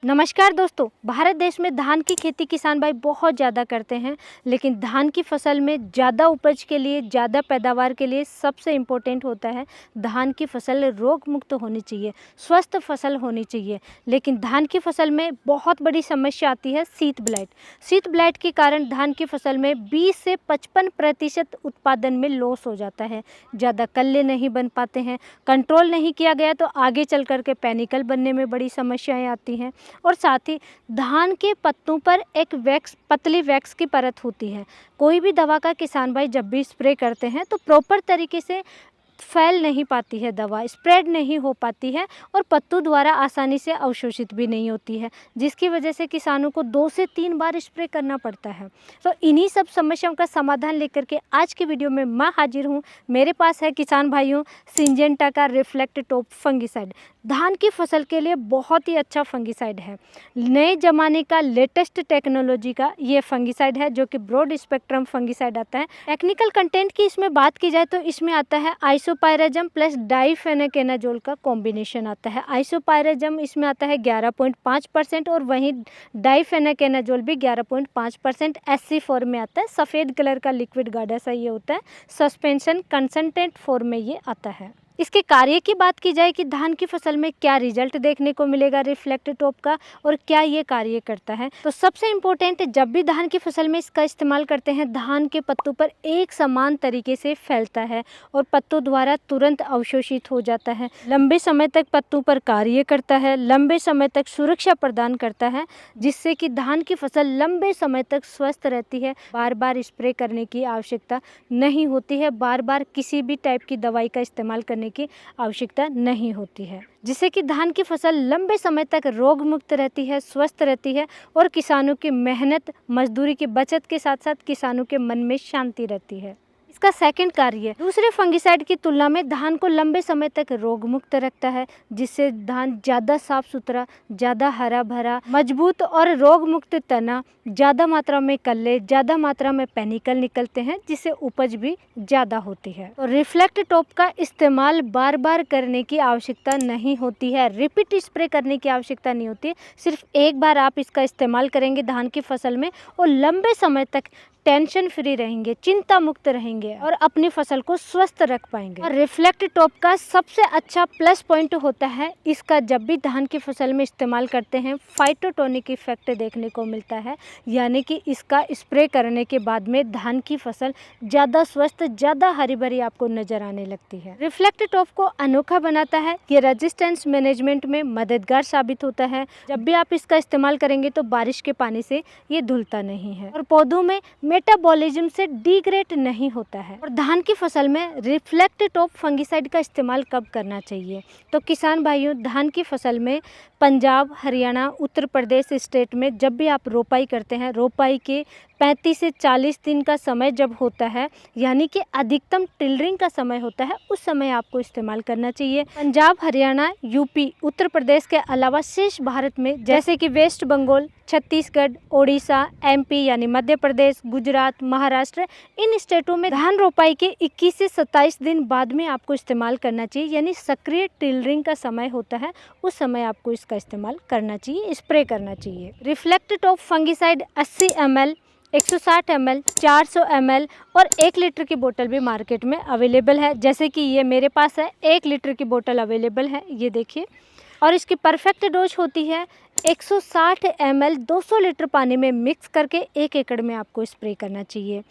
नमस्कार दोस्तों। भारत देश में धान की खेती किसान भाई बहुत ज़्यादा करते हैं, लेकिन धान की फसल में ज़्यादा उपज के लिए, ज़्यादा पैदावार के लिए सबसे इम्पोर्टेंट होता है धान की फसल रोग मुक्त होनी चाहिए, स्वस्थ फसल होनी चाहिए। लेकिन धान की फसल में बहुत बड़ी समस्या आती है शीत ब्लाइट। शीत ब्लाइट के कारण धान की फसल में 20 से 55% उत्पादन में लॉस हो जाता है। ज़्यादा कल्ले नहीं बन पाते हैं, कंट्रोल नहीं किया गया तो आगे चल कर के पैनिकल बनने में बड़ी समस्याएँ आती हैं। और साथ ही धान के पत्तों पर एक पतली वैक्स की परत होती है। कोई भी दवा का किसान भाई जब भी स्प्रे करते हैं तो प्रॉपर तरीके से फैल नहीं पाती है, दवा स्प्रेड नहीं हो पाती है और पत्तों द्वारा आसानी से अवशोषित भी नहीं होती है, जिसकी वजह से किसानों को 2 से 3 बार स्प्रे करना पड़ता है। तो इन्हीं सब समस्याओं का समाधान लेकर के आज की वीडियो में मैं हाजिर हूँ। मेरे पास है किसान भाइयों सिंजेंटा का रिफ्लेक्ट टॉप फंगिसाइड। धान की फसल के लिए बहुत ही अच्छा फंगिसाइड है। नए ज़माने का लेटेस्ट टेक्नोलॉजी का ये फंगिसाइड है, जो कि ब्रॉड स्पेक्ट्रम फंगिसाइड आता है। टेक्निकल कंटेंट की इसमें बात की जाए तो इसमें आता है आइसोपायराजम प्लस डाइफेनाकेनाजोल का कॉम्बिनेशन आता है। आइसोपायराजम इसमें आता है 11.5% और वहीं डाइफेनाकेनाजोल भी 11.5% एससी फॉर्म में आता है। सफ़ेद कलर का लिक्विड गाढ़ा सा ये होता है। सस्पेंशन कंसंट्रेट फॉर्म में ये आता है। इसके कार्य की बात की जाए कि धान की फसल में क्या रिजल्ट देखने को मिलेगा रिफ्लेक्ट टॉप का और क्या ये कार्य करता है, तो सबसे इम्पोर्टेंट, जब भी धान की फसल में इसका इस्तेमाल करते हैं धान के पत्तों पर एक समान तरीके से फैलता है और पत्तों द्वारा तुरंत अवशोषित हो जाता है। लंबे समय तक पत्तों पर कार्य करता है, लंबे समय तक सुरक्षा प्रदान करता है, जिससे कि धान की फसल लंबे समय तक स्वस्थ रहती है। बार बार स्प्रे करने की आवश्यकता नहीं होती है, बार बार किसी भी टाइप की दवाई का इस्तेमाल करने की आवश्यकता नहीं होती है, जिससे कि धान की फसल लंबे समय तक रोग मुक्त रहती है, स्वस्थ रहती है और किसानों की मेहनत मजदूरी की बचत के साथ साथ किसानों के मन में शांति रहती है। इसका सेकंड कार्य दूसरे फंगिसाइड की तुलना में धान को लंबे समय तक रोग मुक्त रखता है, जिससे धान ज़्यादा साफ सुथरा, ज़्यादा हरा भरा, मजबूत और रोग मुक्त तना, ज़्यादा मात्रा में कल्ले, ज़्यादा मात्रा में पैनिकल निकलते हैं, जिससे उपज भी ज़्यादा होती है। और रिफ्लेक्ट टॉप का इस्तेमाल बार बार करने की आवश्यकता नहीं होती है, रिपीट स्प्रे करने की आवश्यकता नहीं होती है। सिर्फ एक बार आप इसका इस्तेमाल करेंगे धान की फसल में और लंबे समय तक टेंशन फ्री रहेंगे, चिंता मुक्त रहेंगे और अपनी फसल को स्वस्थ रख पाएंगे। और रिफ्लेक्ट टॉप का सबसे अच्छा प्लस पॉइंट होता है इसका, जब भी धान की फसल में इस्तेमाल करते हैं फाइटोटोनिक इफेक्ट देखने को मिलता है, यानी कि इसका स्प्रे करने के बाद में धान की फसल ज़्यादा स्वस्थ, ज़्यादा हरी भरी आपको नजर आने लगती है। रिफ्लेक्ट टॉप को अनोखा बनाता है, ये रेजिस्टेंस मैनेजमेंट में मददगार साबित होता है। जब भी आप इसका इस्तेमाल करेंगे तो बारिश के पानी से ये धुलता नहीं है और पौधों में मेटाबॉलिज्म से डिग्रेड नहीं होता है। और धान की फसल में रिफ्लेक्ट टॉप फंगिसाइड का इस्तेमाल कब करना चाहिए, तो किसान भाइयों धान की फसल में पंजाब, हरियाणा, उत्तर प्रदेश स्टेट में जब भी आप रोपाई करते हैं, रोपाई के 35 से 40 दिन का समय जब होता है, यानी कि अधिकतम टिलरिंग का समय होता है, उस समय आपको इस्तेमाल करना चाहिए। पंजाब, हरियाणा, यूपी, उत्तर प्रदेश के अलावा शेष भारत में जैसे कि वेस्ट बंगाल, छत्तीसगढ़, ओडिशा, एमपी यानी मध्य प्रदेश, गुजरात, महाराष्ट्र, इन स्टेटों में धान रोपाई के 21 से 27 दिन बाद में आपको इस्तेमाल करना चाहिए, यानी सक्रिय टिलरिंग का समय होता है, उस समय आपको इसका इस्तेमाल करना चाहिए, स्प्रे करना चाहिए। Reflect top fungicide 80 ml, 160 ml, 400 ml और 1 लीटर की बोतल भी मार्केट में अवेलेबल है। जैसे कि ये मेरे पास है, 1 लीटर की बोतल अवेलेबल है, ये देखिए। और इसकी परफेक्ट डोज होती है 160 ml 200 लीटर पानी में मिक्स करके 1 एकड़ में आपको स्प्रे करना चाहिए।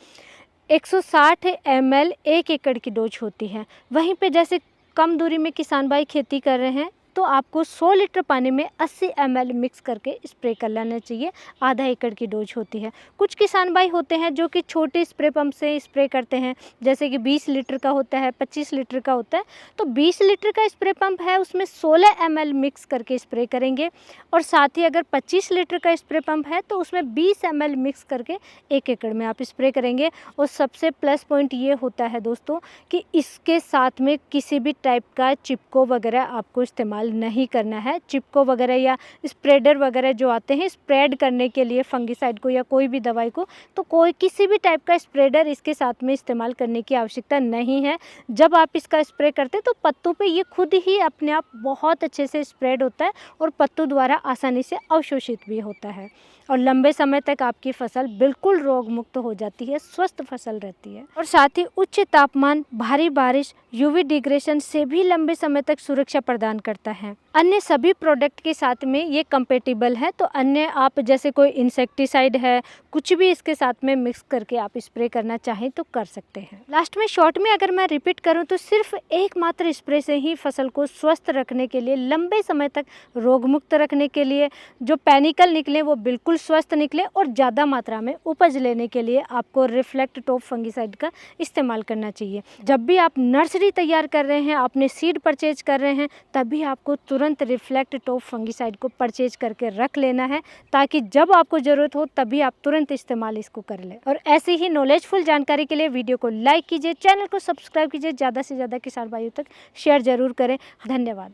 160 ml 1 एकड़ की डोज होती है। वहीं पे जैसे कम दूरी में किसान भाई खेती कर रहे हैं तो आपको 100 लीटर पानी में 80 ml मिक्स करके स्प्रे कर लेना चाहिए, आधा एकड़ की डोज होती है। कुछ किसान भाई होते हैं जो कि छोटे स्प्रे पंप से स्प्रे करते हैं, जैसे कि 20 लीटर का होता है, 25 लीटर का होता है, तो 20 लीटर का स्प्रे पंप है उसमें 16 ml मिक्स करके स्प्रे करेंगे। और साथ ही अगर 25 लीटर का स्प्रे पंप है तो उसमें 20 ml मिक्स करके 1 एकड़ में आप स्प्रे करेंगे। और सबसे प्लस पॉइंट ये होता है दोस्तों कि इसके साथ में किसी भी टाइप का चिपको वगैरह आपको इस्तेमाल इस्तेमाल नहीं करना है। चिपको वगैरह या स्प्रेडर वगैरह जो आते हैं स्प्रेड करने के लिए फंगिसाइड को या कोई भी दवाई को, तो कोई किसी भी टाइप का स्प्रेडर इसके साथ में इस्तेमाल करने की आवश्यकता नहीं है। जब आप इसका स्प्रे करते हैं तो पत्तों पे ये खुद ही अपने आप बहुत अच्छे से स्प्रेड होता है और पत्तों द्वारा आसानी से अवशोषित भी होता है और लंबे समय तक आपकी फसल बिल्कुल रोग मुक्त हो जाती है, स्वस्थ फसल रहती है। और साथ ही उच्च तापमान, भारी बारिश, यूवी डिग्रेशन से भी लंबे समय तक सुरक्षा प्रदान करता है। अन्य सभी प्रोडक्ट के साथ में ये कंपेटिबल है, तो अन्य आप जैसे कोई इंसेक्टिसाइड है, कुछ भी इसके साथ में मिक्स करके आप स्प्रे करना चाहें तो कर सकते हैं। लास्ट में शॉर्ट में अगर मैं रिपीट करूं तो सिर्फ एकमात्र स्प्रे से ही फसल को स्वस्थ रखने के लिए, लंबे समय तक रोग मुक्त रखने के लिए, जो पैनिकल निकले वो बिल्कुल स्वस्थ निकले और ज़्यादा मात्रा में उपज लेने के लिए आपको रिफ्लेक्ट टॉप फंगिसाइड का इस्तेमाल करना चाहिए। जब भी आप नर्सरी तैयार कर रहे हैं, आपने सीड परचेज कर रहे हैं, तभी आपको तुरंत रिफ्लेक्ट टॉप फंगिसाइड को परचेज करके रख लेना है, ताकि जब आपको ज़रूरत हो तभी आप तुरंत इस्तेमाल इसको कर लें। और ऐसी ही नॉलेजफुल जानकारी के लिए वीडियो को लाइक कीजिए, चैनल को सब्सक्राइब कीजिए, ज़्यादा से ज़्यादा किसान भाइयों तक शेयर ज़रूर करें। धन्यवाद।